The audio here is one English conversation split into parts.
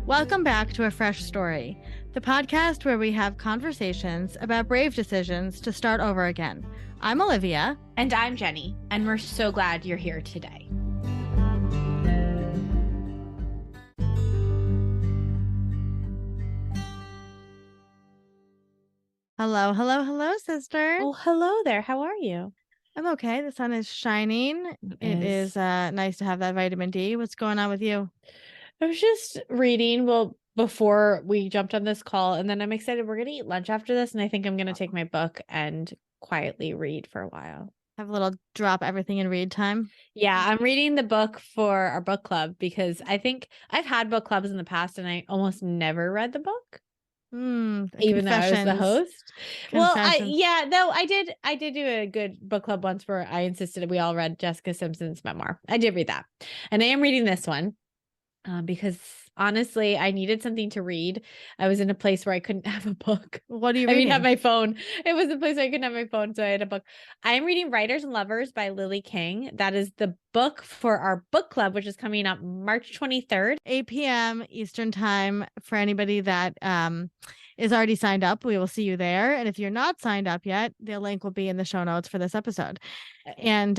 Welcome back to A Fresh Story, the podcast where we have conversations about brave decisions to start over again. I'm Olivia. And I'm Jenny, and we're so glad you're here today. Hello, hello, hello, sister. Oh, hello there. How are you? I'm okay. The sun is shining. It is nice to have that vitamin D. What's going on with you? I was just reading, before we jumped on this call, and then I'm excited. We're going to eat lunch after this, and I think I'm going to take my book and quietly read for a while. Have a little drop everything and read time. Yeah, I'm reading the book for our book club because I think I've had book clubs in the past, and I almost never read the book. Even though I was the host. Well, I did do a good book club once where I insisted we all read Jessica Simpson's memoir. I did read that. And I am reading this one because honestly, I needed something to read. I was in a place where I couldn't have a book. What are you reading? I mean, have my phone. It was a place where I couldn't have my phone, so I had a book. I'm reading Writers and Lovers by Lily King. That is the book for our book club, which is coming up March 23rd. 8 p.m. Eastern time for anybody that is already signed up. We will see you there. And if you're not signed up yet, the link will be in the show notes for this episode. And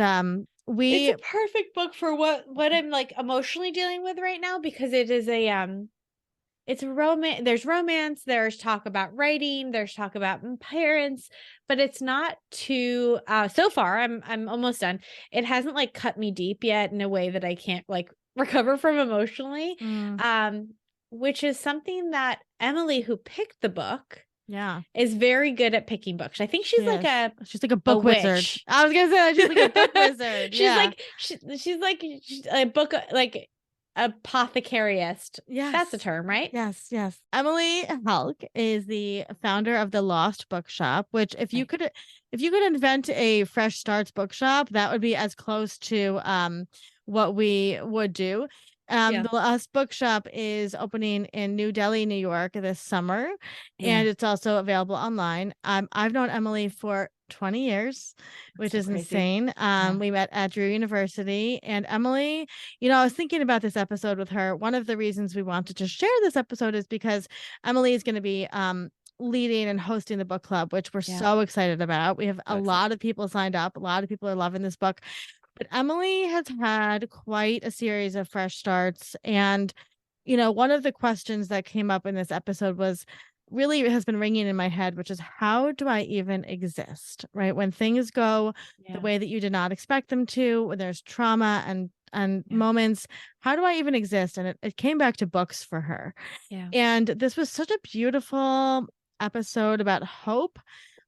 it's a perfect book for what I'm like emotionally dealing with right now, because it is it's a romance. There's romance, there's talk about writing, there's talk about parents, but it's not too so far. I'm almost done. It hasn't like cut me deep yet in a way that I can't like recover from emotionally. Which is something that Emily, who picked the book, is very good at picking books. I think she's like a book wizard. I was gonna say she's like a book wizard. She's like a book like apothecariist. Yes, that's the term, right? Yes. Emily Helck is the founder of the Lost Bookshop, which if you could invent a fresh starts bookshop, that would be as close to what we would do. The Lost Bookshop is opening in New Delhi, New York this summer, and it's also available online. I've known Emily for 20 years, which is crazy. Insane. We met at Drew University, and Emily, I was thinking about this episode with her. One of the reasons we wanted to share this episode is because Emily is going to be leading and hosting the book club, which we're so excited about. We have a lot of people signed up. A lot of people are loving this book. But Emily has had quite a series of fresh starts. And, one of the questions that came up in this episode was really has been ringing in my head, which is how do I even exist, right? When things go the way that you did not expect them to, when there's trauma and moments, how do I even exist? And it came back to books for her. And this was such a beautiful episode about hope.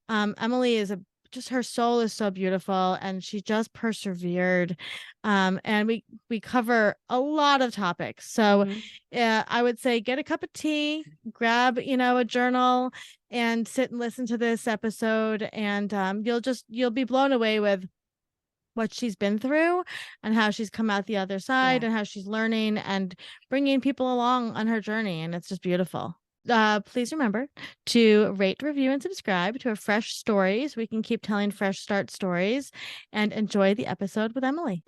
Emily is just her soul is so beautiful, and she just persevered. And we cover a lot of topics. So I would say get a cup of tea, grab, a journal, and sit and listen to this episode. And you'll be blown away with what she's been through and how she's come out the other side and how she's learning and bringing people along on her journey. And it's just beautiful. Please remember to rate, review, and subscribe to A Fresh Story so we can keep telling fresh start stories, and enjoy the episode with Emily.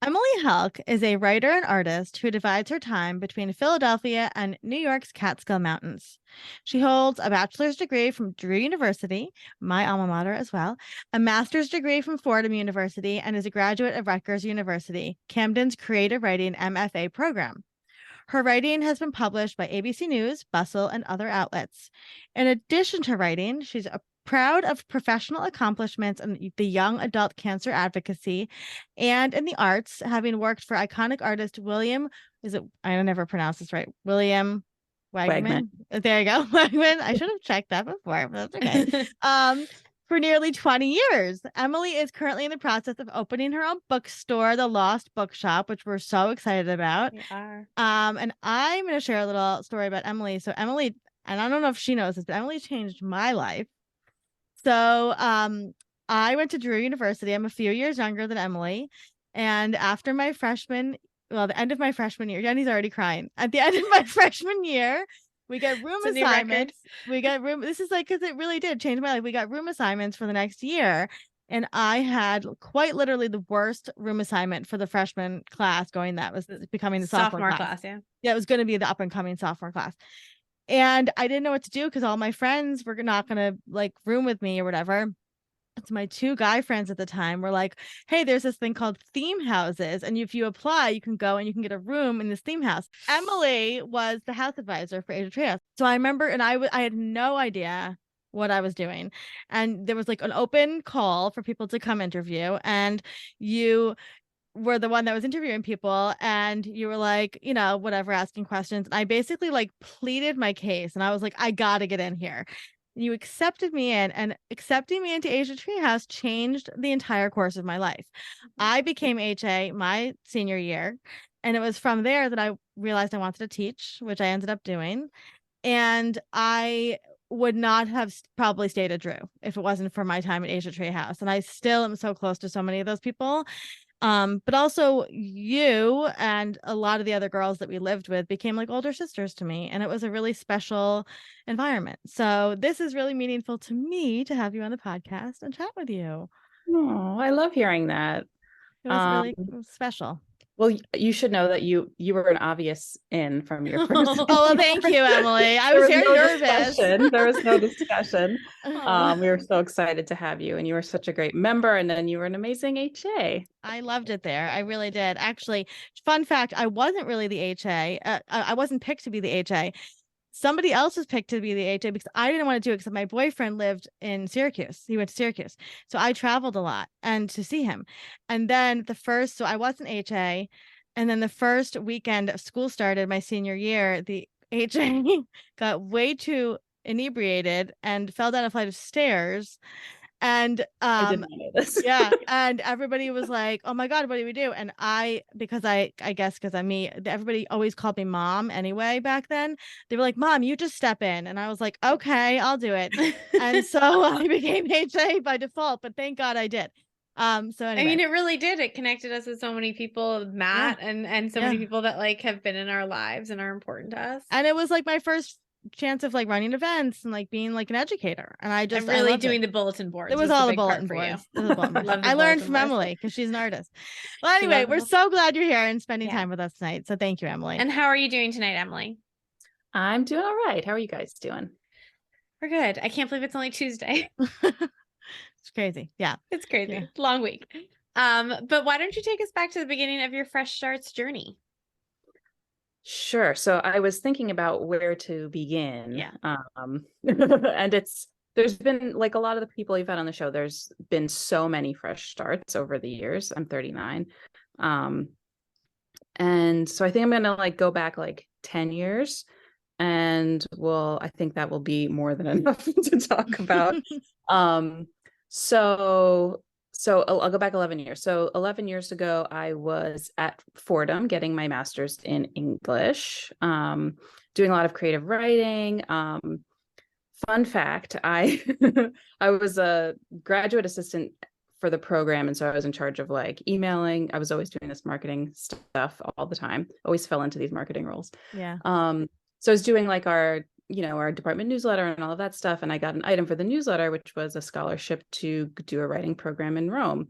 Emily Helck is a writer and artist who divides her time between Philadelphia and New York's Catskill Mountains. She holds a bachelor's degree from Drew University, my alma mater as well, a master's degree from Fordham University, and is a graduate of Rutgers University, Camden's creative writing MFA program. Her writing has been published by ABC News, Bustle, and other outlets. In addition to writing, she's proud of professional accomplishments in the young adult cancer advocacy and in the arts, having worked for iconic artist William Wagman. There you go. Wagman. I should have checked that before, but that's okay. For nearly 20 years. Emily is currently in the process of opening her own bookstore, the Lost Bookshop, which we're so excited about. We are. And I'm going to share a little story about Emily. So Emily, and I don't know if she knows this, but Emily changed my life. So I went to Drew University. I'm a few years younger than Emily. And after my the end of my freshman year, Jenny's already crying. At the end of my freshman year, we got room assignments. This is like, because it really did change my life. We got room assignments for the next year. And I had quite literally the worst room assignment for the freshman class going that was becoming the sophomore class. Yeah. Yeah, it was going to be the up and coming sophomore class. And I didn't know what to do because all my friends were not going to like room with me or whatever. So my two guy friends at the time were like, hey, there's this thing called theme houses. And if you apply, you can go and you can get a room in this theme house. Emily was the house advisor for Asia Treehouse. So I remember, and I had no idea what I was doing. And there was like an open call for people to come interview. And you were the one that was interviewing people, and you were like, you know, whatever, asking questions. And I basically like pleaded my case, and I was like, I gotta get in here. You accepted me in, and accepting me into Asia Treehouse changed the entire course of my life. I became HA my senior year, and it was from there that I realized I wanted to teach, which I ended up doing. And I would not have probably stayed at Drew if it wasn't for my time at Asia Treehouse. And I still am so close to so many of those people. But also you and a lot of the other girls that we lived with became like older sisters to me, and it was a really special environment. So this is really meaningful to me to have you on the podcast and chat with you. Oh, I love hearing that. It was really special. Well, you should know that you were an obvious in from your first. Oh, well, thank you, Emily. I was very nervous. There was no discussion. We were so excited to have you, and you were such a great member, and then you were an amazing HA. I loved it there. I really did. Actually, fun fact, I wasn't really the HA. I wasn't picked to be the HA. Somebody else was picked to be the HA because I didn't want to do it because my boyfriend lived in Syracuse. He went to Syracuse. So I traveled a lot and to see him. And then so I wasn't HA. And then the first weekend of school started my senior year, the HA got way too inebriated and fell down a flight of stairs. And I did not know this. Yeah, and everybody was like, oh my God, what do we do? And because I guess because I'm me, everybody always called me mom anyway back then. They were like, Mom, you just step in. And I was like, okay, I'll do it. And so I became HA by default, but thank God I did. So anyway. I mean, it really did. It connected us with so many people, Matt, and so many people that like have been in our lives and are important to us. And it was like my first chance of like running events and like being like an educator, and I really doing the bulletin boards. It was all the bulletin boards. I learned from Emily because she's an artist. Well, anyway, we're so glad you're here and spending time with us tonight. So thank you, Emily. And how are you doing tonight, Emily? I'm doing all right. How are you guys doing? We're good. I can't believe it's only Tuesday. It's crazy. Yeah, it's crazy. Yeah. Long week. But why don't you take us back to the beginning of your fresh starts journey? Sure. So I was thinking about where to begin. Yeah. And there's been like a lot of the people you've had on the show, there's been so many fresh starts over the years. I'm 39. And so I think I'm going to like go back like 10 years, and I think that will be more than enough to talk about. So I'll go back 11 years. So 11 years ago, I was at Fordham getting my master's in English, doing a lot of creative writing. Fun fact, I was a graduate assistant for the program. And so I was in charge of like emailing. I was always doing this marketing stuff all the time, always fell into these marketing roles. Yeah. So I was doing like our department newsletter and all of that stuff. And I got an item for the newsletter, which was a scholarship to do a writing program in Rome.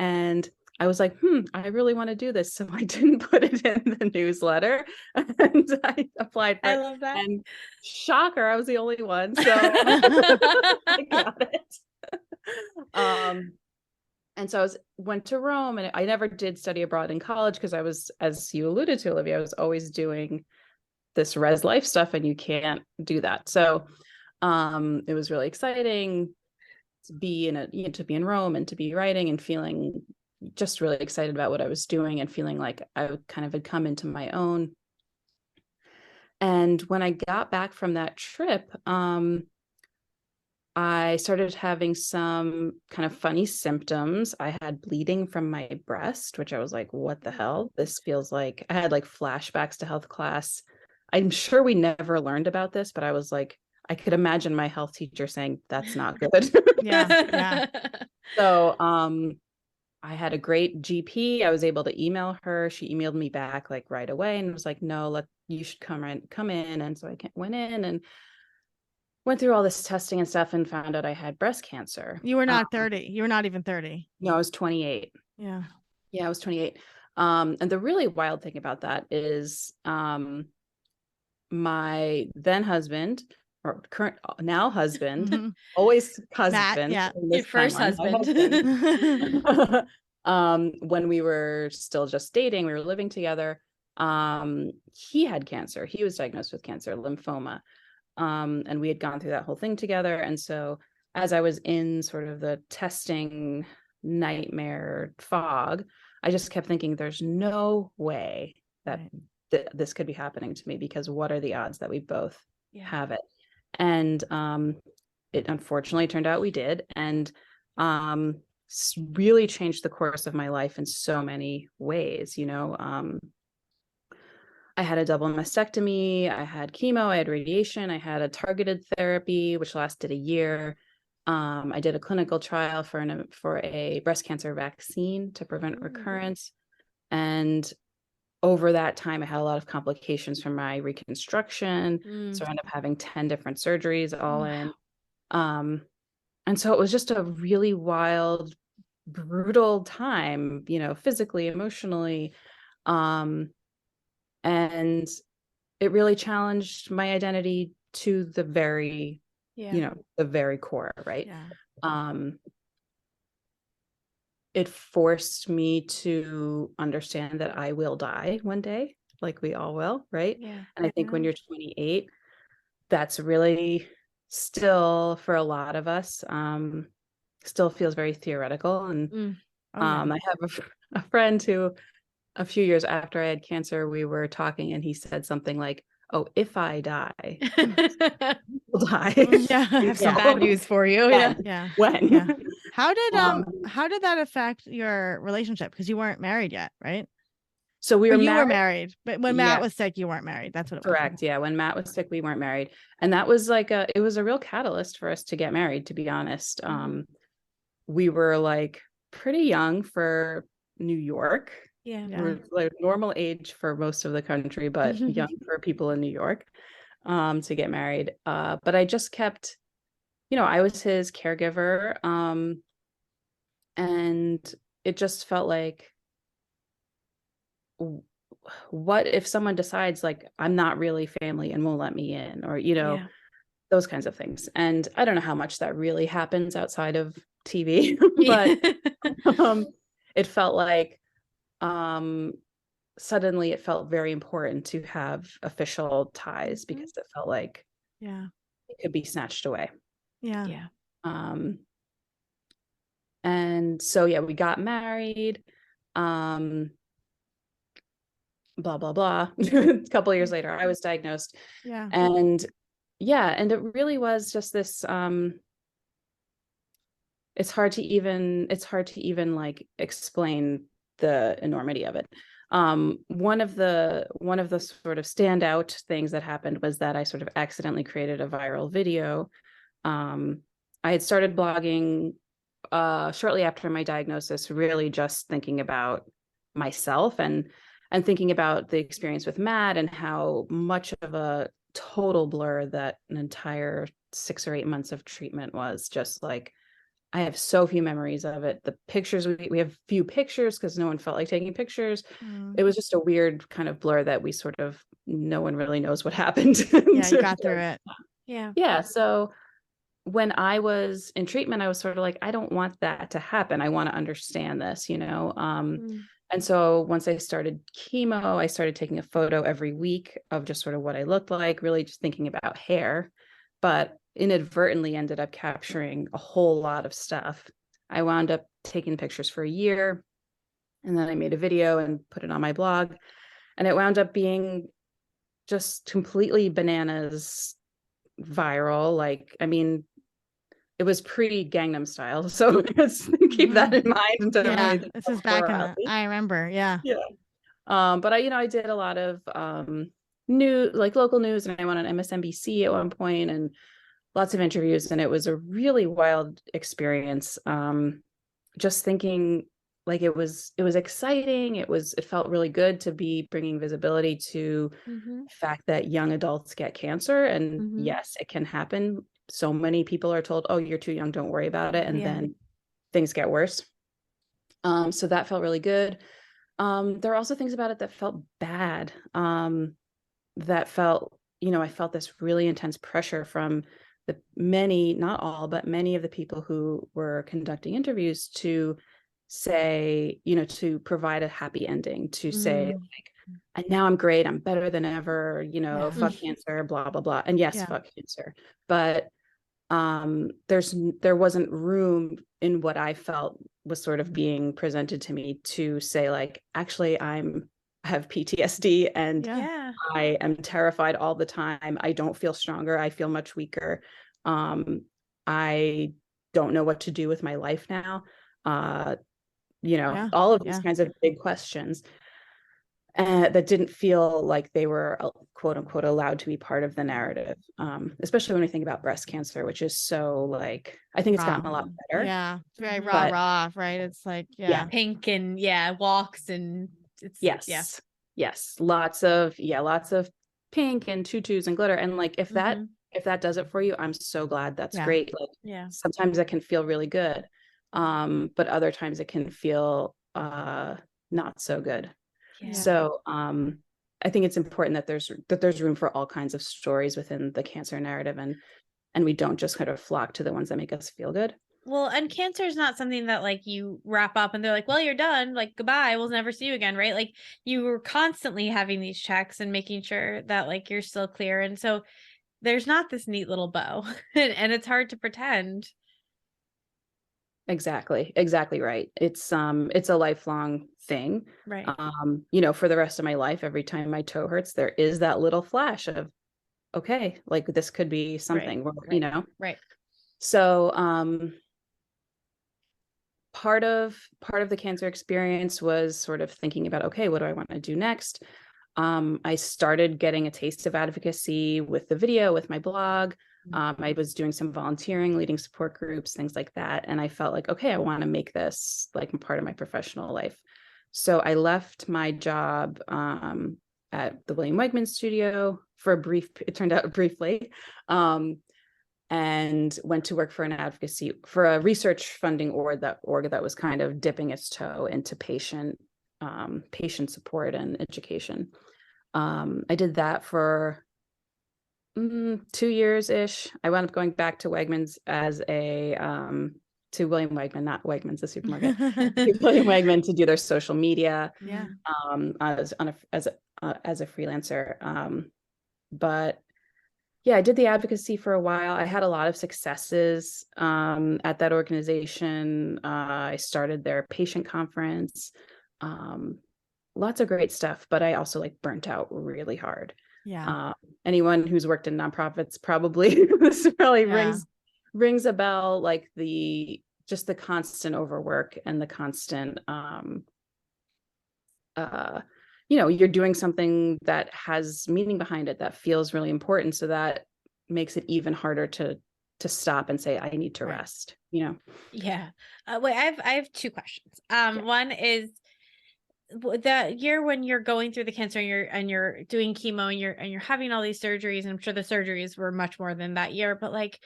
And I was like, I really want to do this. So I didn't put it in the newsletter, and I applied for it. I love that. And shocker, I was the only one. So I got it. And so I went to Rome, and I never did study abroad in college because I was, as you alluded to, Olivia, I was always doing this res life stuff, and you can't do that. So it was really exciting to be in Rome and to be writing and feeling just really excited about what I was doing and feeling like I kind of had come into my own. And when I got back from that trip, I started having some kind of funny symptoms. I had bleeding from my breast, which I was like, what the hell? This feels like I had like flashbacks to health class. I'm sure we never learned about this, but I was like, I could imagine my health teacher saying that's not good. Yeah. So I had a great GP. I was able to email her. She emailed me back like right away and was like, no, you should come in. And so I went in and went through all this testing and stuff and found out I had breast cancer. You were not 30. You were not even 30. No, I was 28. Yeah. Yeah, I was 28. And the really wild thing about that is my then husband, or current now husband, Mhm. always Matt, husband. yeah. in this Your first timeline, my husband. husband. When we were still just dating, we were living together. He had cancer. He was diagnosed with cancer, lymphoma. And we had gone through that whole thing together. And so as I was in sort of the testing nightmare fog, I just kept thinking, there's no way that Right. this could be happening to me, because what are the odds that we both Yeah. have it? And it unfortunately turned out we did. And really changed the course of my life in so many ways. I had a double mastectomy, I had chemo, I had radiation, I had a targeted therapy, which lasted a year. I did a clinical trial for a breast cancer vaccine to prevent recurrence. And over that time, I had a lot of complications from my reconstruction. So I ended up having 10 different surgeries all in. And so it was just a really wild, brutal time, physically, emotionally. And it really challenged my identity to the very, the very core, right? Yeah. It forced me to understand that I will die one day, like we all will, right? Yeah. And I think when you're 28, that's really still, for a lot of us, still feels very theoretical. And Oh, yeah. I have a friend who, a few years after I had cancer, we were talking and he said something like, "Oh, if I die, will die." Yeah. I have some bad news for you. Yeah. Yeah. When? Yeah. How did that affect your relationship? Because you weren't married yet, right? So we Or were you were married. married, but when Matt was sick, you weren't married. That's what it was. Correct. Yeah. When Matt was sick, we weren't married. And that was it was a real catalyst for us to get married, to be honest. We were like pretty young for New York. Yeah. We're like normal age for most of the country, but young for people in New York, to get married. But I just kept, I was his caregiver. And it just felt like, what if someone decides like I'm not really family and won't let me in, or those kinds of things. And I don't know how much that really happens outside of TV, but it felt like suddenly it felt very important to have official ties, because it felt like it could be snatched away. Yeah. And so we got married. Blah blah blah. A couple of years later, I was diagnosed. And it really was just this. It's hard to even like explain the enormity of it. One of the sort of standout things that happened was that I sort of accidentally created a viral video. I had started blogging shortly after my diagnosis, really just thinking about myself and thinking about the experience with Matt, and how much of a total blur that an entire 6 or 8 months of treatment was. Just like, I have so few memories of it. The pictures, we have few pictures because no one felt like taking pictures. It was just a weird kind of blur that no one really knows what happened. Yeah, you got through it. Yeah. So when I was in treatment, I was sort of like, I don't want that to happen. I want to understand this, And so once I started chemo, I started taking a photo every week of just sort of what I looked like, really just thinking about hair, but inadvertently ended up capturing a whole lot of stuff. I wound up taking pictures for a year, and then I made a video and put it on my blog, and it wound up being just completely bananas viral. Like, I mean, it was pre-Gangnam Style, so let's keep that in mind. This is back in I remember. Yeah. But I did a lot of local news, and I went on MSNBC at one point, and lots of interviews, and it was a really wild experience. Just thinking, like, it was exciting. It felt really good to be bringing visibility to the fact that young adults get cancer, and yes, it can happen so many people are told, oh, you're too young, don't worry about it, and then things get worse. So that felt really good. There are also things about it that felt bad. That felt, I felt this really intense pressure from the many, not all, but many of the people who were conducting interviews to say, to provide a happy ending, to say, like, and now I'm great, I'm better than ever, fuck cancer, blah, blah, blah. And yes, fuck cancer. But there wasn't room in what I felt was sort of being presented to me to say, like, actually, I have PTSD and I am terrified all the time. I don't feel stronger. I feel much weaker. I don't know what to do with my life now. All of these kinds of big questions that didn't feel like they were, quote unquote, allowed to be part of the narrative. Especially when we think about breast cancer, which is so, like, I think it's gotten a lot better. Yeah. It's very raw, right? It's like, pink and walks and it's yes. Lots of pink and tutus and glitter. And like, if that does it for you, I'm so glad. That's great. Like, sometimes it can feel really good. But other times it can feel not so good. So I think it's important that there's room for all kinds of stories within the cancer narrative, and we don't just kind of flock to the ones that make us feel good. Well, and cancer is not something that, like, you wrap up and they're like, well, you're done, like, goodbye, we'll never see you again, right? Like, you were constantly having these checks and making sure that, like, you're still clear. And so there's not this neat little bow and it's hard to pretend. Exactly right. It's a lifelong thing. Right. For the rest of my life, every time my toe hurts, there is that little flash of, okay, like, this could be something, Right. So part of the cancer experience was sort of thinking about, okay, what do I want to do next? I started getting a taste of advocacy with the video, with my blog. I was doing some volunteering, leading support groups, things like that. And I felt like, okay, I want to make this like part of my professional life. So I left my job at the William Wegman studio it turned out briefly, and went to work for a research funding org that was kind of dipping its toe into patient support and education. I did that for 2 years ish. I wound up going back to Wegmans to William Wegman, not Wegmans, the supermarket, to William Wegman to do their social media. As a freelancer. But I did the advocacy for a while. I had a lot of successes at that organization. I started their patient conference. Lots of great stuff, but I also burnt out really hard. Anyone who's worked in nonprofits probably this really rings a bell, like the constant overwork and the constant you're doing something that has meaning behind it, that feels really important, so that makes it even harder to stop and say, I need to rest. Wait, I have 2 questions. One is, the year when you're going through the cancer and you're doing chemo and you're having all these surgeries, and I'm sure the surgeries were much more than that year, but like,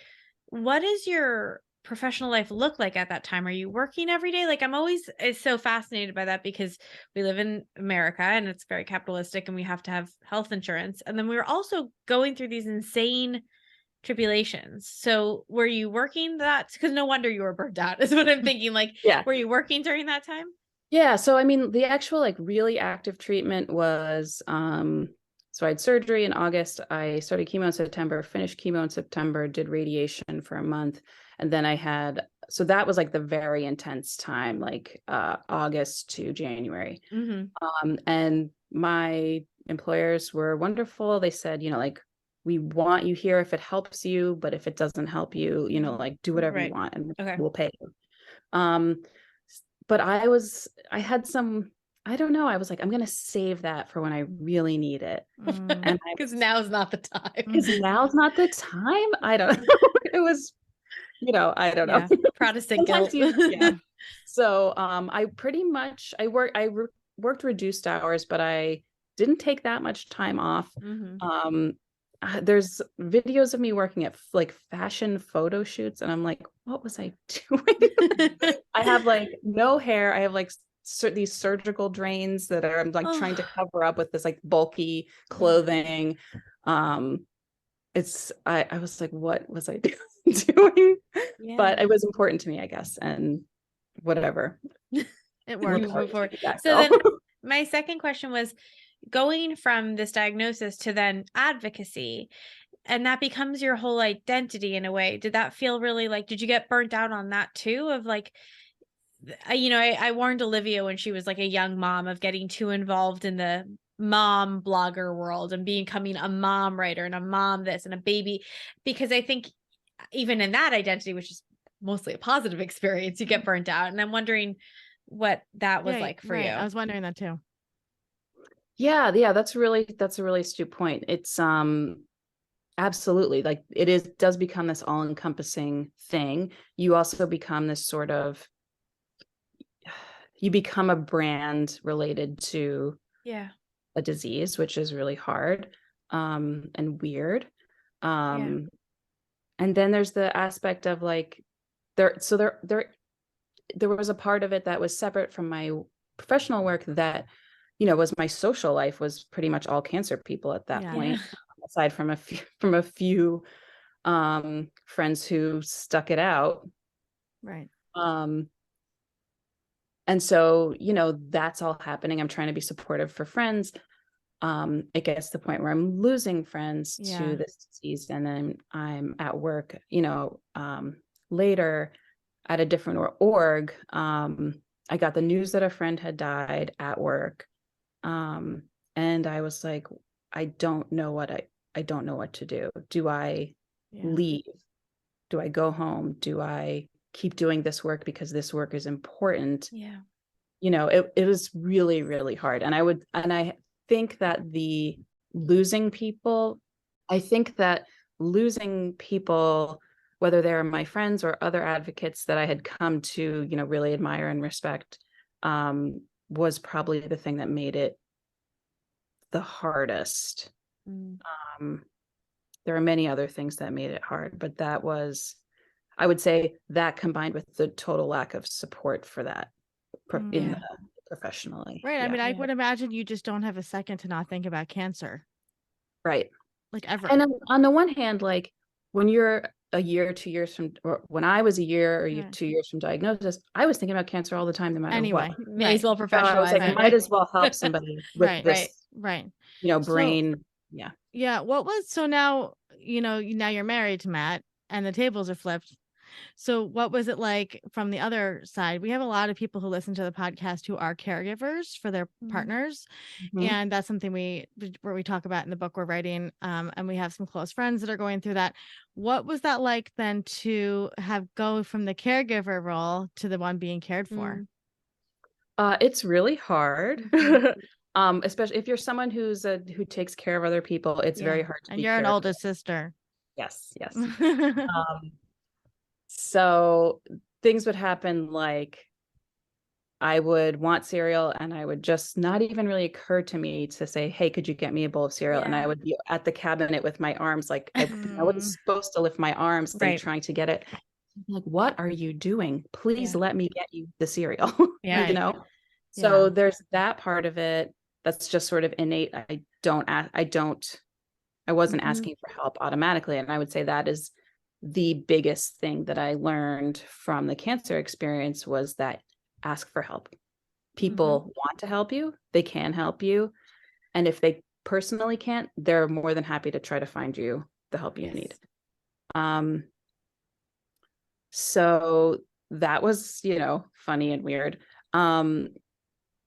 what does your professional life look like at that time? Are you working every day? Like, I'm always so fascinated by that, because we live in America and it's very capitalistic and we have to have health insurance. And then we were also going through these insane tribulations. So were you working that? Because no wonder you were burnt out is what I'm thinking. Like, were you working during that time? Yeah. So, I mean, the actual really active treatment was, so I had surgery in August. I started chemo in September, finished chemo in September, did radiation for a month. And then so that was the very intense time, August to January. And my employers were wonderful. They said, we want you here if it helps you, but if it doesn't help you, do whatever you want and we'll pay you. But I had some, I don't know, I was like, I'm going to save that for when I really need it. Because now's not the time. Because now's not the time. I don't know. It was, I don't know. Protestant guilt. So I pretty much, I worked reduced hours, but I didn't take that much time off. there's videos of me working at like fashion photo shoots, and I'm like, what was I doing? I have like no hair. I have like these surgical drains that are, I'm like trying to cover up with this like bulky clothing. I was like, what was I doing? Yeah. But it was important to me, I guess, and whatever. It More works. power Move to forward. you, that So girl. then my second question was going from this diagnosis to then advocacy, and that becomes your whole identity in a way. Did that feel really like, did you get burnt out on that too? Of like, I warned Olivia when she was like a young mom of getting too involved in the mom blogger world and becoming a mom writer and a mom this and a baby, because I think even in that identity, which is mostly a positive experience, you get burnt out. And I'm wondering what that was like for you. I was wondering that too. Yeah, that's a really astute point. It's absolutely, like does become this all-encompassing thing. You also become this sort of, you become a brand related to a disease, which is really hard and weird. And then there's the aspect of like there was a part of it that was separate from my professional work that, was my social life was pretty much all cancer people at that point, aside from a few friends who stuck it out. Right. And so, that's all happening. I'm trying to be supportive for friends. It gets to the point where I'm losing friends to this disease. And then I'm at work, later at a different org. I got the news that a friend had died at work. And I was like, I don't know what to do. Do I leave? Do I go home? Do I keep doing this work because this work is important? It was really, really hard. And I think that losing people, whether they're my friends or other advocates that I had come to, really admire and respect, was probably the thing that made it the hardest. There are many other things that made it hard, but that was, I would say, that combined with the total lack of support for that professionally. Right. I mean, I would imagine you just don't have a second to not think about cancer. Right. Like ever. And on the one hand, like when you're a year, 2 years from, or when I was a year or 2 years from diagnosis, I was thinking about cancer all the time, no matter what. May as well professionalize. I was like, I might as well help somebody with this, brain. Yeah. What was, so now, now you're married to Matt and the tables are flipped. So what was it like from the other side? We have a lot of people who listen to the podcast who are caregivers for their partners. And that's something we talk about in the book we're writing. And we have some close friends that are going through that. What was that like then to go from the caregiver role to the one being cared for? It's really hard. Especially if you're someone who takes care of other people, it's very hard to and you're an older sister. Yes. So things would happen like I would want cereal and I would just not even really occur to me to say, hey, could you get me a bowl of cereal? And I would be at the cabinet with my arms, like I wasn't supposed to lift my arms, like trying to get it. Like, what are you doing? Please let me get you the cereal. So there's that part of it that's just sort of innate. I wasn't asking for help automatically. And I would say that is the biggest thing that I learned from the cancer experience, was that ask for help. People want to help you. They can help you. And if they personally can't, they're more than happy to try to find you the help you need. So that was, funny and weird.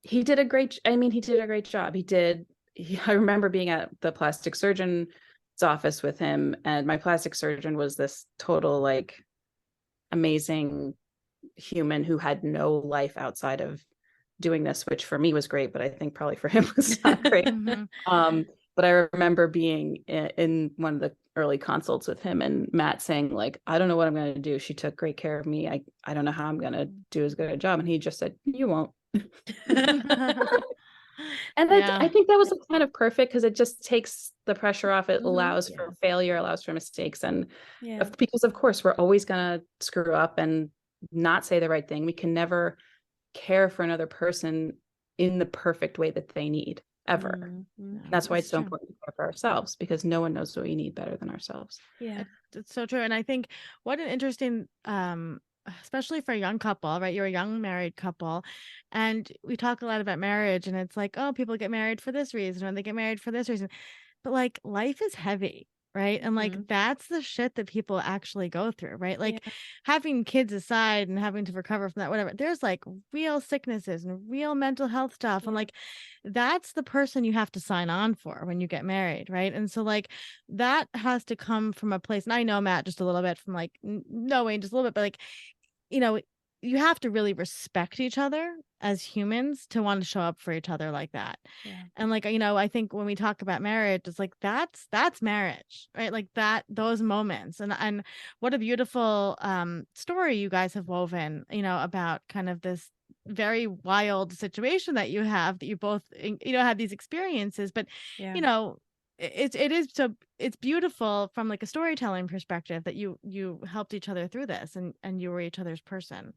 He did a great job. I remember being at the plastic surgeon's office with him, and my plastic surgeon was this total, like, amazing human who had no life outside of doing this, which for me was great, but I think probably for him was not great. But I remember being in one of the early consults with him and Matt saying, like, I don't know what I'm going to do. She took great care of me. I don't know how I'm going to do as good a job. And he just said, you won't. And Yeah. I think that was kind of perfect because it just takes the pressure off. It allows Yeah. for failure, allows for mistakes. And Yeah. because of course we're always going to screw up and not say the right thing. We can never care for another person in the perfect way that they need ever. Mm-hmm. That's why it's so true. important to care for ourselves, because no one knows what we need better than ourselves. Yeah. It's so true. And I think what an interesting especially for a young couple, right? You're a young married couple, and we talk a lot about marriage, and it's like, oh, people get married for this reason, or they get married for this reason. But like life is heavy, right? And like Mhm. that's the shit that people actually go through, right? Like Yeah. having kids aside and having to recover from that, whatever, there's like real sicknesses and real mental health stuff. And Yeah. like that's the person you have to sign on for when you get married, right? And so like that has to come from a place. And I know Matt just a little bit from like knowing just a little bit, but like, you know, you have to really respect each other as humans to want to show up for each other like that. Yeah. And like, you know, I think when we talk about marriage, it's like that's marriage, right? Like that, those moments. And what a beautiful story you guys have woven, you know, about kind of this very wild situation that you have, that you both, you know, had these experiences. But Yeah. you know, it is so, it's beautiful from like a storytelling perspective that you helped each other through this, and you were each other's person.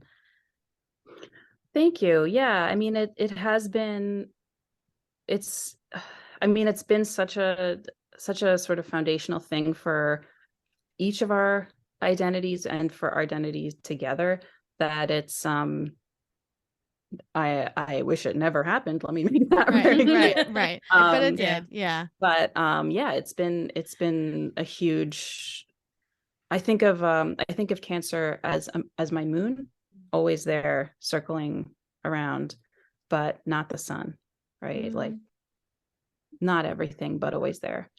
Thank you. Yeah. I mean, it has been, it's, I mean, it's been such a sort of foundational thing for each of our identities and for our identities together, that it's, I wish it never happened. Let me make that very clear. Right. But it Yeah. did. Yeah. But yeah, it's been a huge, I think of cancer as my moon, always there circling around, but not the sun, right? Like not everything, but always there.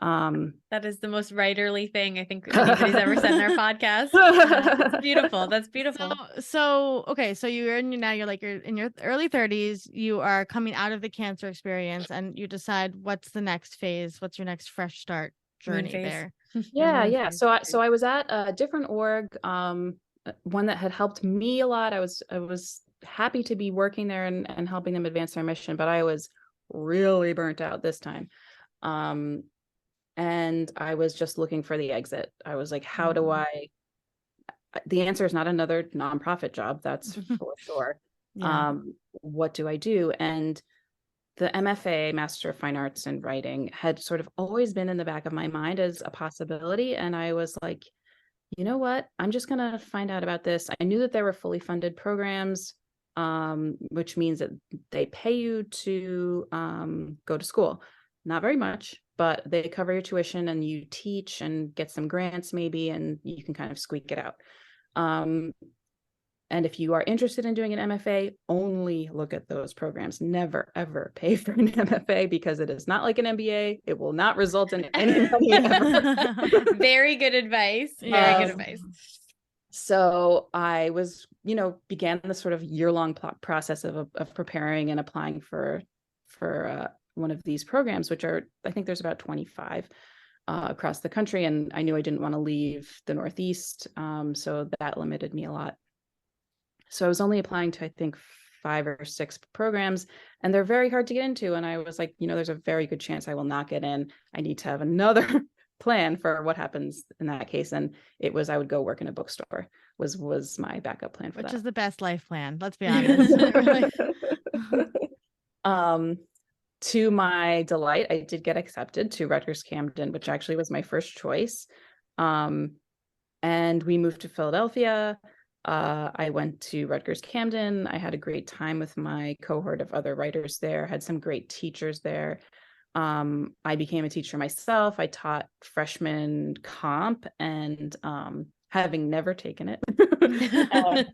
That is the most writerly thing I think anybody's ever said in our podcast. It's beautiful. That's beautiful. So okay, so you're in now, you're in your early 30s, you are coming out of the cancer experience, and you decide what's the next phase, what's your next fresh start Moon journey phase. there. Yeah, moon yeah. phase. So I was at a different org, one that had helped me a lot. I was happy to be working there and helping them advance their mission, but I was really burnt out this time. And I was just looking for the exit. I was like, how do the answer is not another nonprofit job, that's for sure. Yeah. What do I do? And the MFA, Master of Fine Arts in Writing, had sort of always been in the back of my mind as a possibility. And I was like, you know what? I'm just going to find out about this. I knew that there were fully funded programs, which means that they pay you to go to school. Not very much, but they cover your tuition and you teach and get some grants maybe, and you can kind of squeak it out. And if you are interested in doing an MFA, only look at those programs. Never, ever pay for an MFA, because it is not like an MBA. It will not result in any money ever. Very good advice. Very good advice. So I was, began this sort of year-long process of preparing and applying for one of these programs, which are, I think there's about 25 across the country. And I knew I didn't want to leave the Northeast. So that limited me a lot. So I was only applying to, I think, 5 or 6 programs, and they're very hard to get into. And I was like, there's a very good chance I will not get in. I need to have another plan for what happens in that case. And it was, I would go work in a bookstore was my backup plan for that. Which is the best life plan. Let's be honest. To my delight, I did get accepted to Rutgers Camden, which actually was my first choice. And we moved to Philadelphia. I went to Rutgers Camden. I had a great time with my cohort of other writers there, had some great teachers there. I became a teacher myself. I taught freshman comp and having never taken it, and,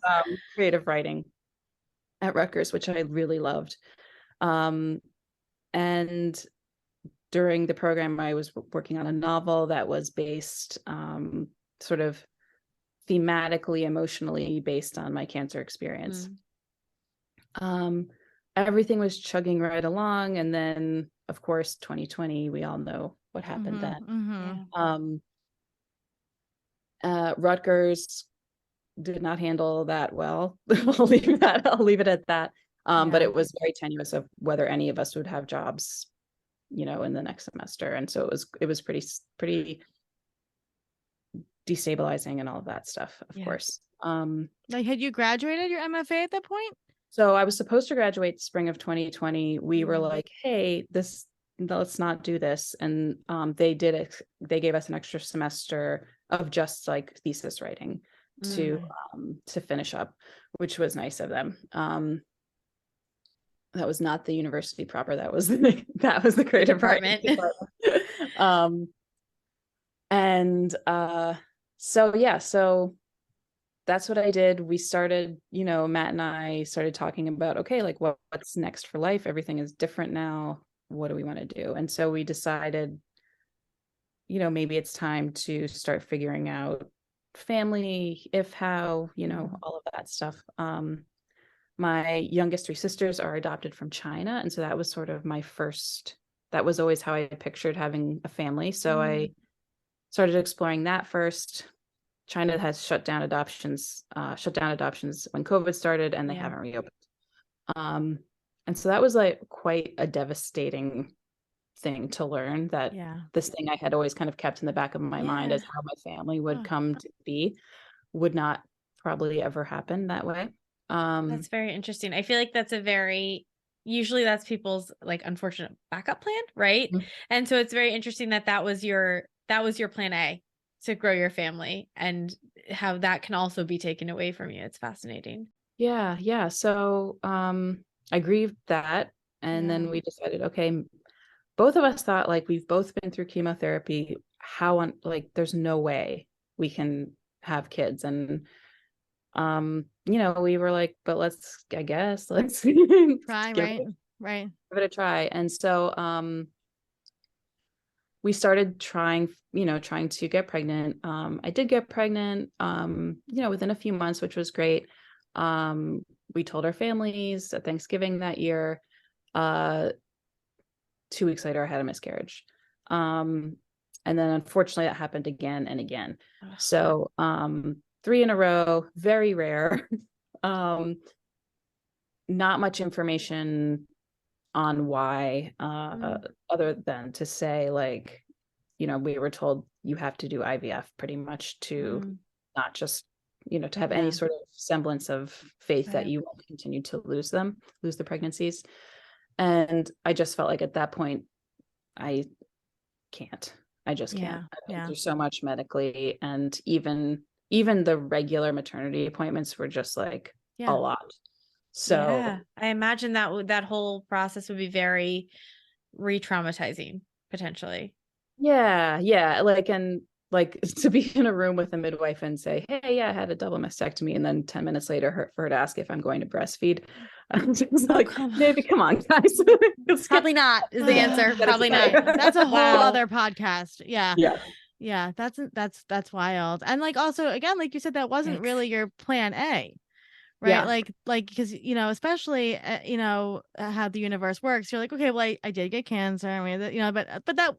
creative writing at Rutgers, which I really loved. And during the program, I was working on a novel that was based sort of thematically, emotionally based on my cancer experience. Everything was chugging right along. And then, of course, 2020, we all know what happened then. Rutgers did not handle that well. I'll leave it at that. But Yeah. it was very tenuous of whether any of us would have jobs, you know, in the next semester. And so it was pretty destabilizing and all of that stuff, of course. Like, had you graduated your MFA at that point? So I was supposed to graduate spring of 2020. We were like, hey, let's not do this. And they gave us an extra semester of just like thesis writing to finish up, which was nice of them. That was not the university proper. That was the creative department. And so that's what I did. We started, you know, Matt and I started talking about, okay, like what's next for life? Everything is different now. What do we want to do? And so we decided, you know, maybe it's time to start figuring out family, if, how, you know, all of that stuff. My youngest 3 sisters are adopted from China. And so that was sort of that was always how I pictured having a family. So I started exploring that first. China has shut down adoptions when COVID started, and they haven't reopened. And so that was like quite a devastating thing to learn, that this thing I had always kind of kept in the back of my mind as how my family would come to be would not probably ever happen that way. That's very interesting. I feel like that's usually that's people's like unfortunate backup plan, right? And so it's very interesting that was your plan A, to grow your family, and how that can also be taken away from you. It's fascinating. Yeah. So I grieved that, and then we decided, okay, both of us thought, like, we've both been through chemotherapy. There's no way we can have kids. And you know, we were like, but let's try, right. Give it a try. And so we started trying to get pregnant. I did get pregnant, you know, within a few months, which was great. We told our families at Thanksgiving that year. 2 weeks later, I had a miscarriage. And then unfortunately that happened again and again. So 3 in a row, very rare. Not much information on why, other than to say, like, you know, we were told you have to do IVF pretty much to not just, you know, to have any sort of semblance of faith that you won't continue to lose the pregnancies. And I just felt like at that point, I just can't. I've been through so much medically, and even the regular maternity appointments were just like a lot. So I imagine that whole process would be very re-traumatizing potentially. Like to be in a room with a midwife and say, hey, I had a double mastectomy, and then 10 minutes later for her to ask if I'm going to breastfeed. I'm just like, maybe come on, guys. It's probably not is the answer. Probably not. That's a whole other podcast. Yeah. That's wild. And like, also, again, like you said, that wasn't really your plan A. Right. Like, because, you know, especially, you know, how the universe works. You're like, okay, well, I did get cancer. I mean, you know, but that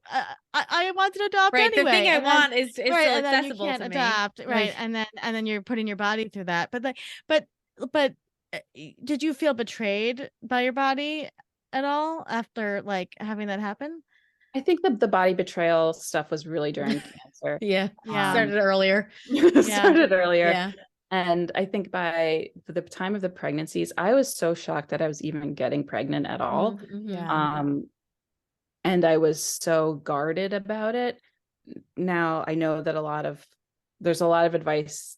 I wanted to adopt anyway. The thing I want is still accessible you can't to adopt, me. right? And then you're putting your body through that. But did you feel betrayed by your body at all after like having that happen? I think the body betrayal stuff was really during cancer. Started earlier. Yeah. And I think by the time of the pregnancies, I was so shocked that I was even getting pregnant at all. And I was so guarded about it. Now I know that there's a lot of advice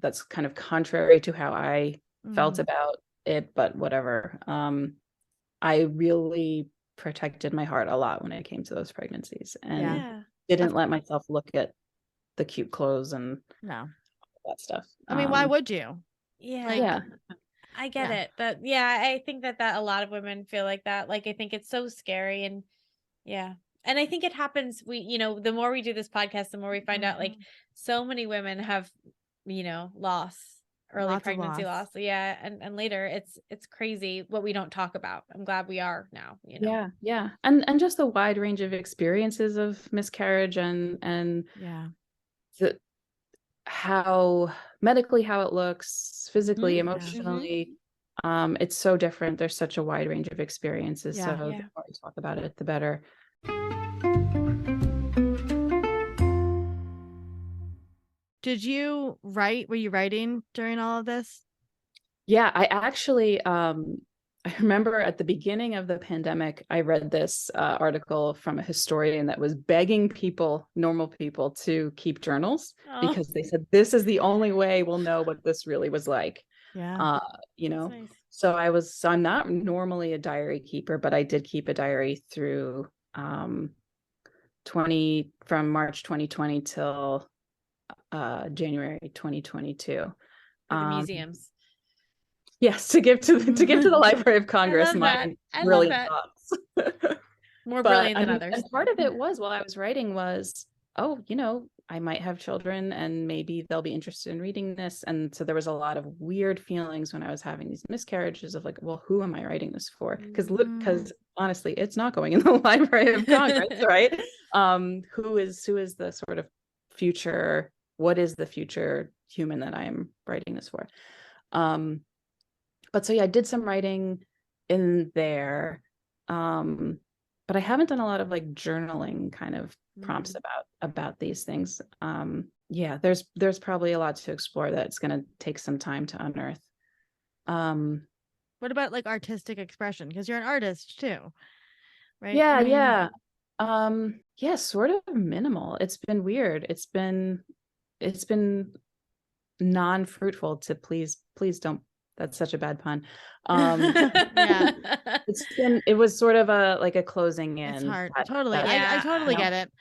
that's kind of contrary to how I felt about it, but whatever. I really protected my heart a lot when it came to those pregnancies, and didn't let myself look at the cute clothes and that stuff. I mean, why would you? I get it. But I think that a lot of women feel like that. Like, I think it's so scary. And and I think it happens. You know, the more we do this podcast, the more we find out, like, so many women have, you know, early pregnancy loss. And later it's crazy what we don't talk about. I'm glad we are now, you know. And just the wide range of experiences of miscarriage and how medically, how it looks physically, emotionally. It's so different. There's such a wide range of experiences. Yeah. So the more we talk about it, the better. Did you write? Were you writing during all of this? Yeah, I actually, I remember at the beginning of the pandemic, I read this article from a historian that was begging people, normal people, to keep journals because they said this is the only way we'll know what this really was like. Yeah. You know, Nice. so I'm not normally a diary keeper, but I did keep a diary through from March 2020 till January 2022. For the museums. Yes, to give to the Library of Congress. I love Brilliant that. thoughts. More But brilliant I than mean, others. and part of it was while I was writing was, oh, you know, I might have children and maybe they'll be interested in reading this. And so there was a lot of weird feelings when I was having these miscarriages of like, well, who am I writing this for? Because honestly, it's not going in the Library of Congress, right? Who is the sort of future? What is the future human that I'm writing this for? But so yeah, I did some writing in there. But I haven't done a lot of like journaling kind of prompts about these things. Yeah, there's probably a lot to explore that's going to take some time to unearth. What about like artistic expression? Because you're an artist too, right? Yeah, I mean, yeah, sort of minimal. It's been weird. It's been non-fruitful to please don't. That's such a bad pun. Yeah. It was sort of a closing in. It's hard. Totally. I totally get it.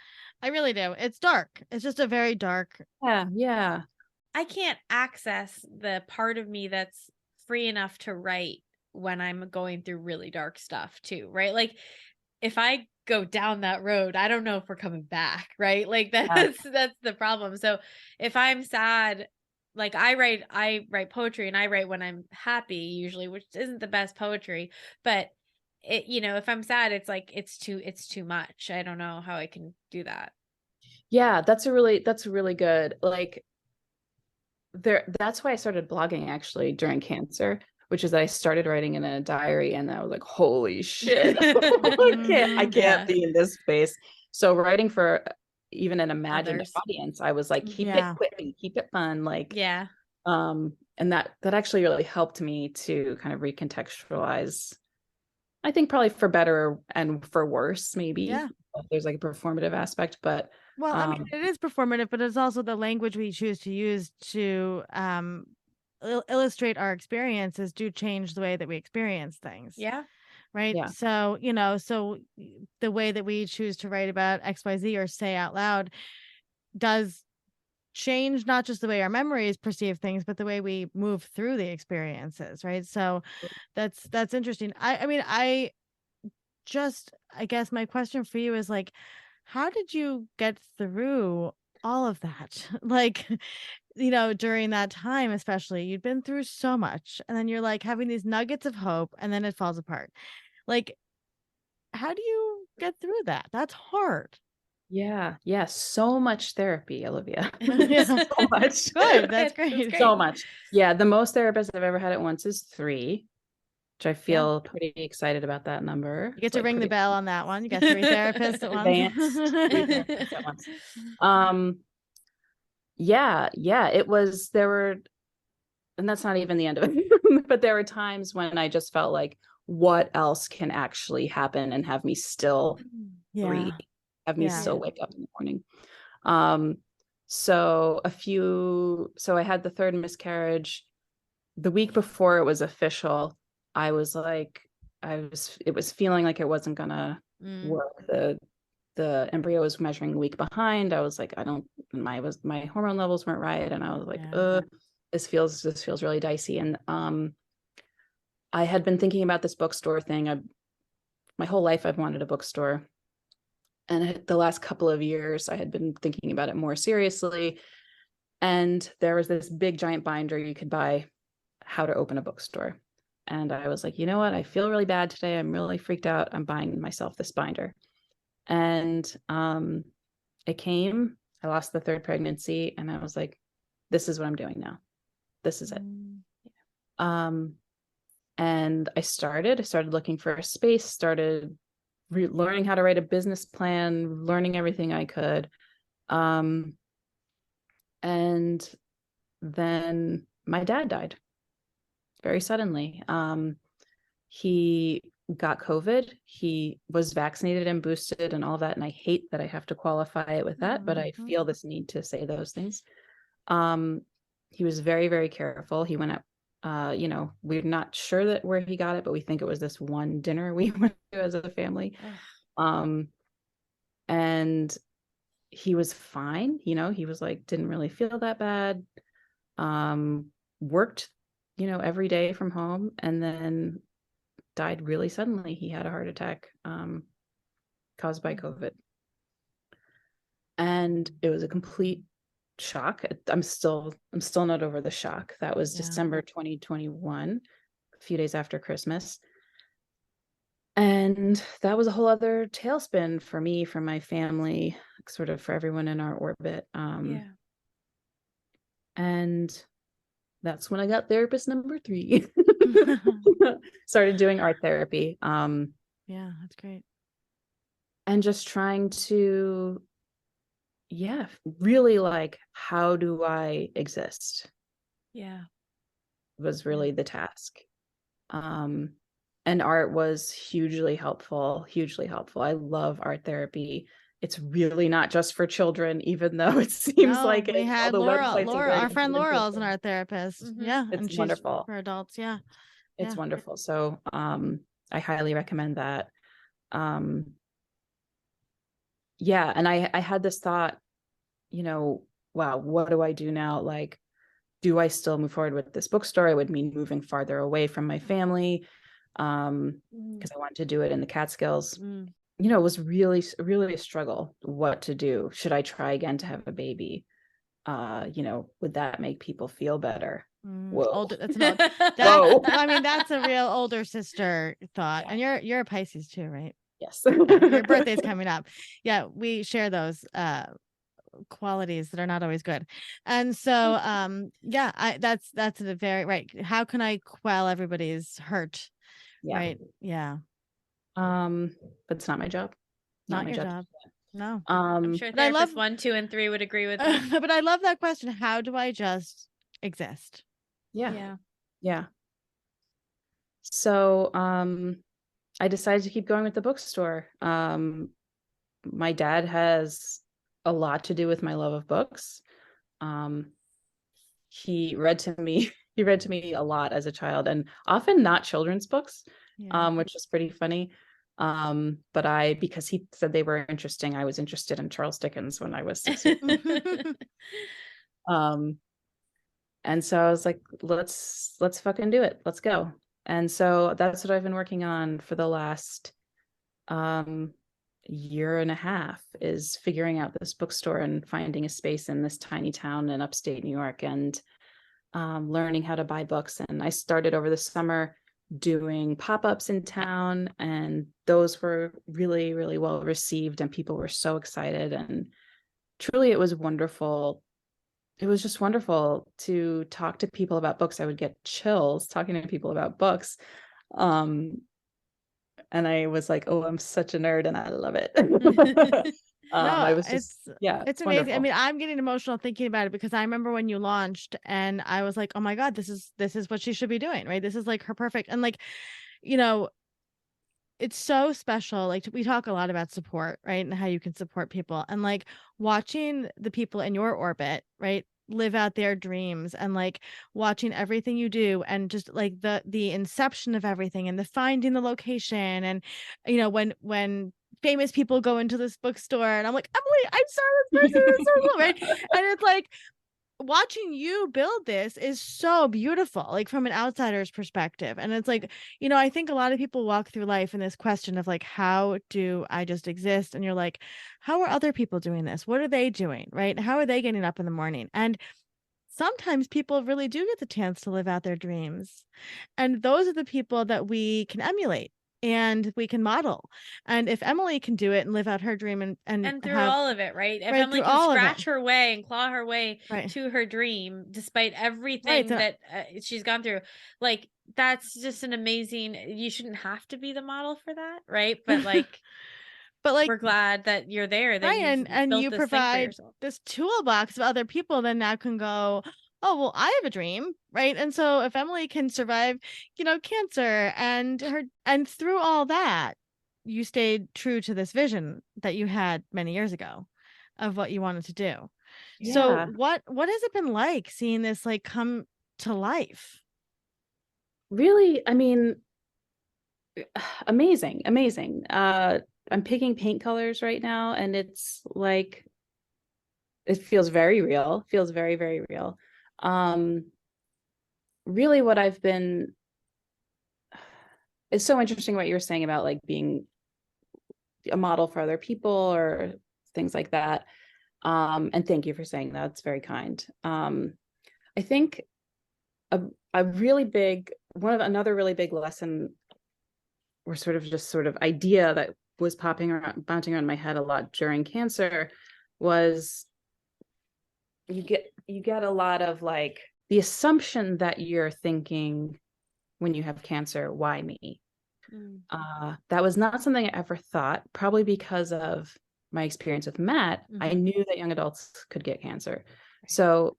I really do. It's dark. It's just a very dark. Yeah. I can't access the part of me that's free enough to write when I'm going through really dark stuff too, right? Like if I go down that road, I don't know if we're coming back, right? Like that's the problem. So if I'm sad, like I write poetry and I write when I'm happy usually, which isn't the best poetry, but it, you know, if I'm sad, it's like it's too much. I don't know how I can do that. Yeah, that's a really good, like, that's why I started blogging actually during cancer, which is that I started writing in a diary and I was like, holy shit, I can't be in this space. So writing for even an imagined audience, I was like, keep it quick and keep it fun. Like, and that actually really helped me to kind of recontextualize, I think probably for better and for worse, maybe. Yeah. There's like a performative aspect, but well, I mean, it is performative, but it's also the language we choose to use to illustrate our experiences do change the way that we experience things. Yeah. Right. Yeah. So, you know, so the way that we choose to write about XYZ or say out loud does change not just the way our memories perceive things, but the way we move through the experiences. Right. So that's interesting. I mean, I guess my question for you is like, how did you get through all of that? Like, you know, during that time, especially, you'd been through so much, and then you're like having these nuggets of hope, and then it falls apart. Like, how do you get through that? That's hard. Yeah. So much therapy, Olivia. Yeah. So much. Good. That's great. So much. Yeah. The most therapists I've ever had at once is 3, which I feel pretty excited about that number. You get to ring the bell on that one. You got 3 therapists at once. 3 therapists at once. Yeah, and that's not even the end of it, but there were times when I just felt like, what else can actually happen and have me still breathe, have me still wake up in the morning. So I had the 3rd miscarriage. The week before it was official, I was like, it was feeling like it wasn't gonna work. The embryo was measuring a week behind. I was like, my hormone levels weren't right. And I was like, this feels really dicey. And I had been thinking about this bookstore thing. My whole life I've wanted a bookstore. And the last couple of years I had been thinking about it more seriously. And there was this big giant binder you could buy, How to Open a Bookstore. And I was like, you know what? I feel really bad today. I'm really freaked out. I'm buying myself this binder. And it came. I lost the 3rd pregnancy, and I was like, this is what I'm doing now. This is it. And I started looking for a space, started learning how to write a business plan, learning everything I could. And then my dad died very suddenly. He got COVID. He was vaccinated and boosted and all that. And I hate that I have to qualify it with that, but I feel this need to say those things. He was very, very careful. He went up, we're not sure that where he got it, but we think it was this one dinner we went to as a family. And he was fine. He was like, didn't really feel that bad. Worked, every day from home, and then died really suddenly. He had a heart attack, caused by COVID. And it was a complete shock. I'm still not over the shock. That was December 2021, a few days after Christmas. And that was a whole other tailspin for me, for my family, sort of for everyone in our orbit. And that's when I got therapist number 3. Started doing art therapy. Yeah, that's great. And just trying to, really like, how do I exist? Yeah. Was really the task. And art was hugely helpful. I love art therapy. It's really not just for children, even though it seems like we it. had Laura, our friend Laurel's an art therapist. Yeah, it's and she's wonderful for adults. Yeah, it's wonderful. So I highly recommend that. And I had this thought, wow, what do I do now? Like, do I still move forward with this bookstore? It would mean moving farther away from my family, because I wanted to do it in the Catskills. It was really, really a struggle what to do. Should I try again to have a baby? Would that make people feel better? Whoa. That's I mean, that's a real older sister thought. And you're a Pisces too, right? Yes. Your birthday's coming up. Yeah, we share those qualities that are not always good. And so that's a very right. How can I quell everybody's hurt? Right. Yeah. But it's not my job. Not your job. No. I'm sure therapists 1, 2, and 3 would agree with that. But I love that question. How do I just exist? Yeah. So I decided to keep going with the bookstore. My dad has a lot to do with my love of books. He read to me a lot as a child, and often not children's books, which is pretty funny. But because he said they were interesting, I was interested in Charles Dickens when I was 6 years old. And so I was like, let's fucking do it. Let's go. And so that's what I've been working on for the last year and a half, is figuring out this bookstore and finding a space in this tiny town in upstate New York, and learning how to buy books. And I started over the summer doing pop-ups in town, and those were really, really well received, and people were so excited. And truly, it was wonderful. It was just wonderful to talk to people about books. I would get chills talking to people about books. And I was like, oh, I'm such a nerd and I love it. I was just, it's amazing. Wonderful. I mean, I'm getting emotional thinking about it, because I remember when you launched and I was like, oh my God, this is what she should be doing, right? This is like her perfect. And like, it's so special. Like, we talk a lot about support, right? And how you can support people, and like watching the people in your orbit, right, live out their dreams, and like watching everything you do, and just like the inception of everything, and the finding the location, and when famous people go into this bookstore and I'm like, Emily, I saw this person, it's so cool, right? And it's like, watching you build this is so beautiful, like from an outsider's perspective. And it's like, I think a lot of people walk through life in this question of like, how do I just exist? And you're like, how are other people doing this? What are they doing? Right? How are they getting up in the morning? And sometimes people really do get the chance to live out their dreams. And those are the people that we can emulate and we can model. And if Emily can do it and live out her dream and through all of it, right? If right, Emily can scratch her way and claw her way to her dream, despite everything that she's gone through, like, that's just an amazing, you shouldn't have to be the model for that, right? But like, But like, we're glad that you're there, that right, you've and built you this thing for provide yourself. this toolbox of other people that now can go, oh well, I have a dream, right? And so if Emily can survive, cancer and through all that, you stayed true to this vision that you had many years ago of what you wanted to do. So Yeah, what has it been like seeing this like come to life? really, I mean, amazing, amazing. I'm picking paint colors right now, and it's like it feels very real, feels very, very real. Um, really what I've been it's so interesting what you were saying about like being a model for other people or things like that. And thank you for saying that. It's very kind. I think a, a really big another really big lesson or sort of idea that was bouncing around my head a lot during cancer was you get a lot of like the assumption that you're thinking when you have cancer, why me? That was not something I ever thought, probably because of my experience with Matt. I knew that young adults could get cancer. Right. So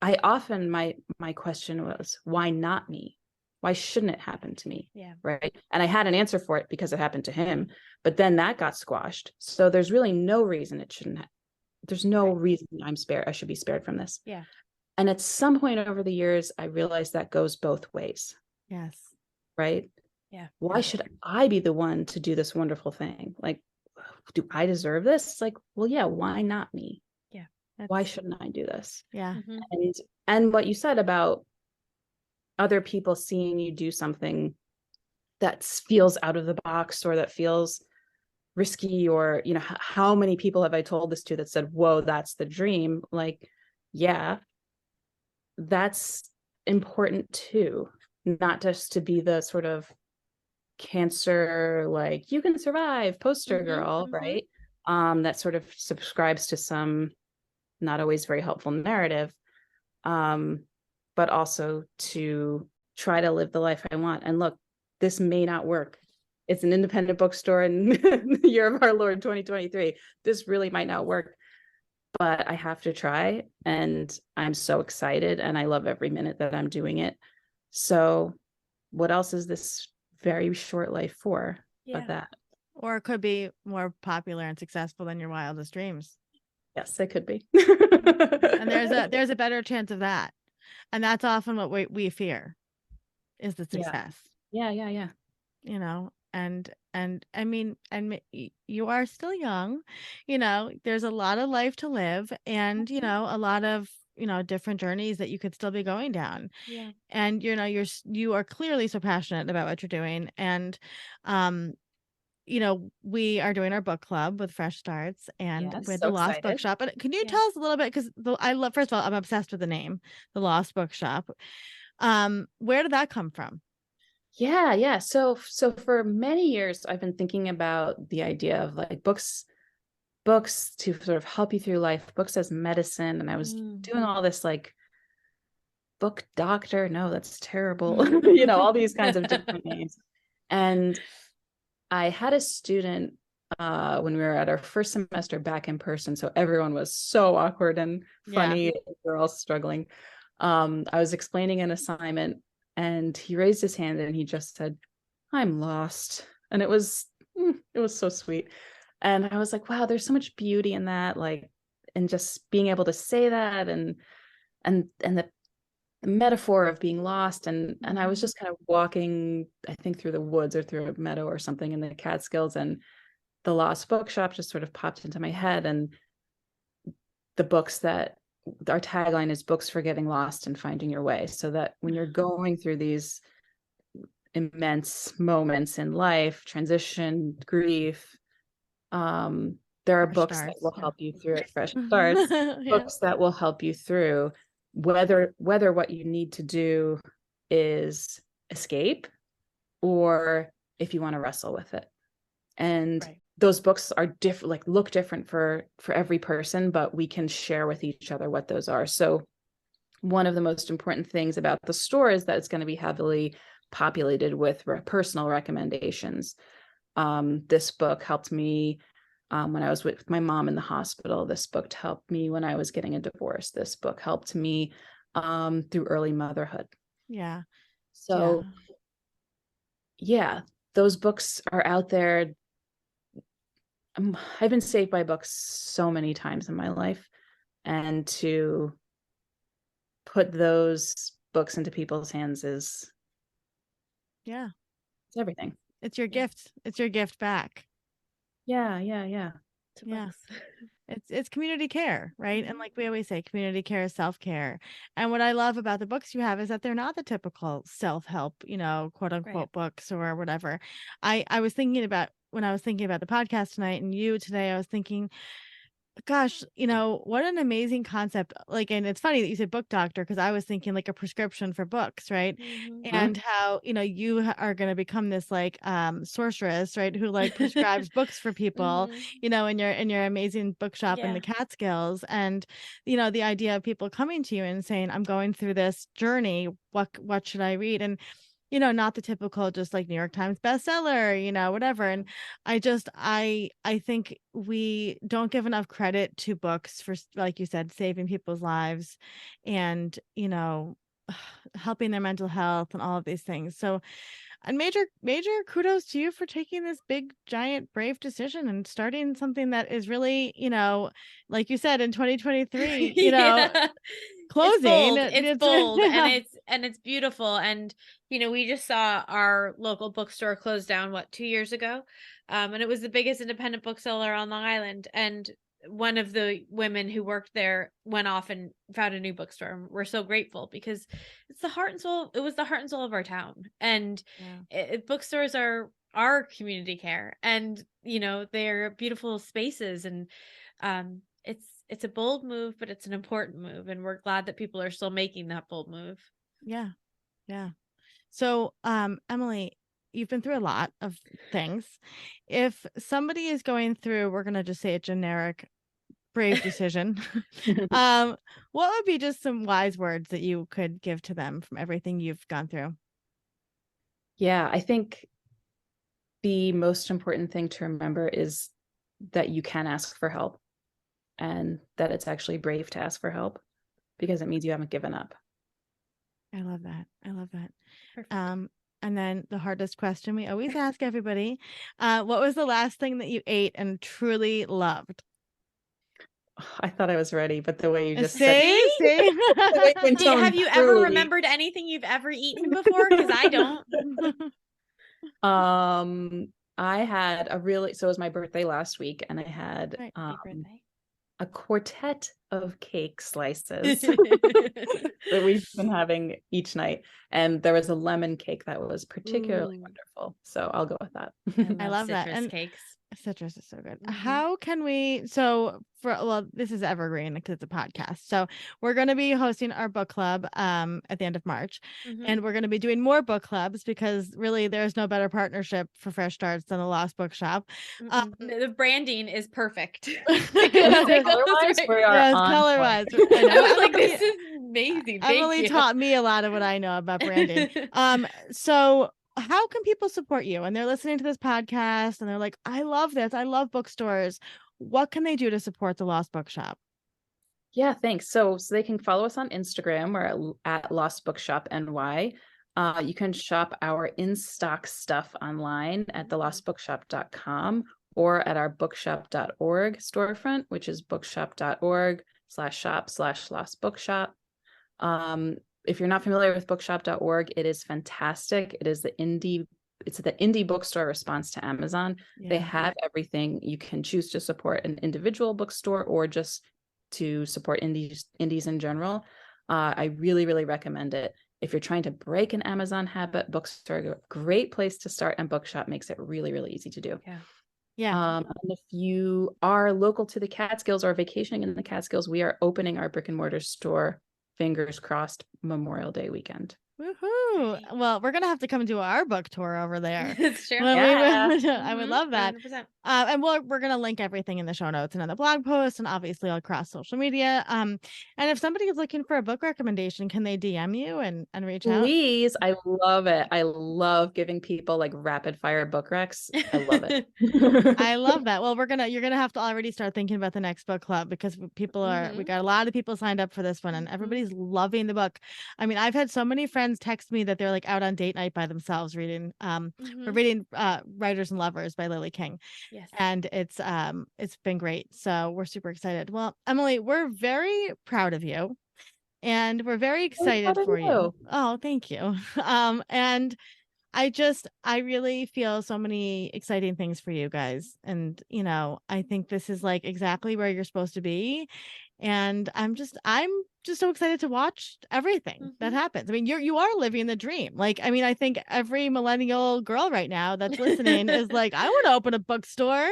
I often, my question was, why not me? Why shouldn't it happen to me? Yeah. Right. And I had an answer for it because it happened to him, but then that got squashed. So there's really no reason it shouldn't there's no reason I should be spared from this. Yeah. And at some point over the years, I realized that goes both ways. Yes. Right. Yeah. Why should I be the one to do this wonderful thing? Like, do I deserve this? It's like, well, yeah, why not me? Yeah. Why shouldn't I do this? Yeah. And what you said about other people seeing you do something that feels out of the box or that feels risky, or how many people have I told this to that said, whoa, that's the dream? Like, yeah, that's important too, not just to be the sort of cancer, like you can survive poster girl, right? That sort of subscribes to some not always very helpful narrative, but also to try to live the life I want. And look, this may not work. It's an independent bookstore in the year of our Lord 2023. This really might not work, but I have to try. And I'm so excited and I love every minute that I'm doing it. So what else is this very short life for but that? Or it could be more popular and successful than your wildest dreams. Yes, it could be. And there's a better chance of that. And that's often what we fear is the success. Yeah. And I mean, you are still young, there's a lot of life to live and, a lot of, different journeys that you could still be going down. Yeah. And, you are clearly so passionate about what you're doing. And, we are doing our book club with Fresh Starts and with so the Lost excited. Bookshop. But can you tell us a little bit? Because I love, first of all, I'm obsessed with the name, the Lost Bookshop. Where did that come from? Yeah. So for many years, I've been thinking about the idea of like books to sort of help you through life, books as medicine. And I was doing all this like book doctor. No, that's terrible. All these kinds of different names. And I had a student when we were at our first semester back in person. So everyone was so awkward and funny. Yeah. We were all struggling. I was explaining an assignment and he raised his hand and he just said, I'm lost. And it was so sweet. And I was like, wow, there's so much beauty in that. Like, and just being able to say that and the metaphor of being lost. And I was just kind of walking, I think through the woods or through a meadow or something in the Catskills, and the Lost Bookshop just sort of popped into my head. And the books that our tagline is books for getting lost and finding your way. So that when you're going through these immense moments in life, transition, grief, there are Fresh books starts, that will yeah. help you through it. Fresh starts, books that will help you through whether what you need to do is escape or if you want to wrestle with it. And those books are different, like look different for every person, but we can share with each other what those are. So one of the most important things about the store is that it's going to be heavily populated with personal recommendations. This book helped me when I was with my mom in the hospital. This book helped me when I was getting a divorce. This book helped me through early motherhood. Yeah. So yeah, those books are out there. I've been saved by books so many times in my life, and to put those books into people's hands is it's everything. It's your gift. It's your gift back. Yeah. To books. It's community care, right? And like we always say, community care is self-care. And what I love about the books you have is that they're not the typical self-help, quote unquote books or whatever. I was thinking about when I was thinking about the podcast tonight and you today, I was thinking, gosh, what an amazing concept. Like, and it's funny that you said book doctor, because I was thinking like a prescription for books, right? And how, you are going to become this like sorceress, right? Who like prescribes books for people, in your amazing bookshop in the Catskills. And, the idea of people coming to you and saying, I'm going through this journey. What should I read? And not the typical just like New York Times bestseller, whatever. And I think we don't give enough credit to books for, like you said, saving people's lives and, helping their mental health and all of these things. So, and major kudos to you for taking this big, giant, brave decision and starting something that is really, like you said, in 2023, closing. It's bold and it's beautiful. And, we just saw our local bookstore close down, 2 years ago. And it was the biggest independent bookseller on Long Island. And one of the women who worked there went off and found a new bookstore. And we're so grateful because it's the heart and soul. It was the heart and soul of our town. And bookstores are our community care, and, they're beautiful spaces. And it's a bold move, but it's an important move. And we're glad that people are still making that bold move. Yeah. So, Emily, you've been through a lot of things. If somebody is going through, we're going to just say a generic brave decision. What would be just some wise words that you could give to them from everything you've gone through? Yeah, I think the most important thing to remember is that you can ask for help, and that it's actually brave to ask for help because it means you haven't given up. I love that. Perfect. And then the hardest question we always ask everybody, what was the last thing that you ate and truly loved? I thought I was ready, but the way you just said have you ever remembered anything you've ever eaten before? Because I don't. I had so it was my birthday last week, and I had a quartet of cake slices that we've been having each night. And there was a lemon cake that was particularly wonderful. So I'll go with that. I love that. And cakes. Citrus is so good. How can we, this is evergreen because it's a podcast. So we're going to be hosting our book club at the end of March. And we're going to be doing more book clubs because really there's no better partnership for fresh starts than the Lost Bookshop. The branding is perfect. Color-wise, color-wise. This is amazing. Emily taught me a lot of what I know about branding. So how can people support you? And they're listening to this podcast and they're like, I love this. I love bookstores. What can they do to support the Lost Bookshop? Yeah, thanks. So they can follow us on Instagram. We're at Lost Bookshop NY. You can shop our in-stock stuff online at thelostbookshop.com or at our bookshop.org storefront, which is bookshop.org/shop/Lost Bookshop. If you're not familiar with bookshop.org, it is fantastic. It's the indie bookstore response to Amazon. They have everything. You can choose to support an individual bookstore or just to support indies in general. I really, really recommend it. If you're trying to break an Amazon habit, bookstore are a great place to start, and Bookshop makes it really, really easy to do. And if you are local to the Catskills or vacationing in the Catskills, we are opening our brick and mortar store, fingers crossed, Memorial Day weekend. Woohoo! Well, we're gonna have to come do our book tour over there. It's true. Well, Yeah. I would love that. 100%. And we're gonna link everything in the show notes and in the blog post, and obviously across social media. And if somebody is looking for a book recommendation, can they DM you and reach out? Please, I love it. I love giving people like rapid fire book recs. I love it. I love that. Well, you're gonna have to already start thinking about the next book club because we got a lot of people signed up for this one, and everybody's loving the book. I mean, I've had so many friends text me that they're like out on date night by themselves reading. We're reading Writers and Lovers by Lily King. Yes. And it's been great. So we're super excited. Well, Emily, we're very proud of you. And we're very excited for you. Oh, thank you. And I really feel so many exciting things for you guys. And, I think this is like exactly where you're supposed to be. And I'm just so excited to watch everything that happens. I mean, you are living the dream. Like, I mean, I think every millennial girl right now that's listening is like, I want to open a bookstore.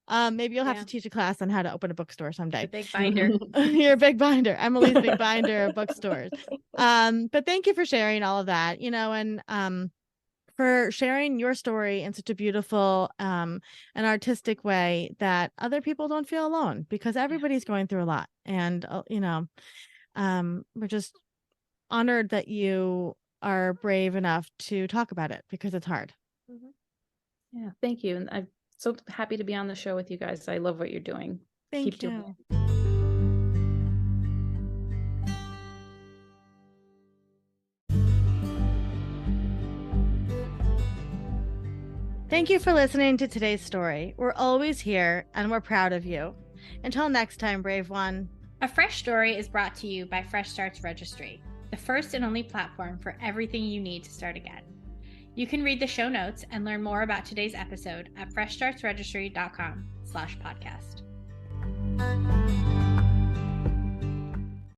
Maybe you'll have to teach a class on how to open a bookstore someday. The big binder. You're a big binder. Emily's big binder of bookstores. But thank you for sharing all of that, and for sharing your story in such a beautiful and artistic way that other people don't feel alone, because everybody's going through a lot. And we're just honored that you are brave enough to talk about it, because it's hard. Yeah, thank you. And I'm so happy to be on the show with you guys. I love what you're doing. Keep doing you. it. Thank you for listening to today's story. We're always here, and we're proud of you. Until next time, brave one. A Fresh Story is brought to you by Fresh Starts Registry, the first and only platform for everything you need to start again. You can read the show notes and learn more about today's episode at freshstartsregistry.com/podcast.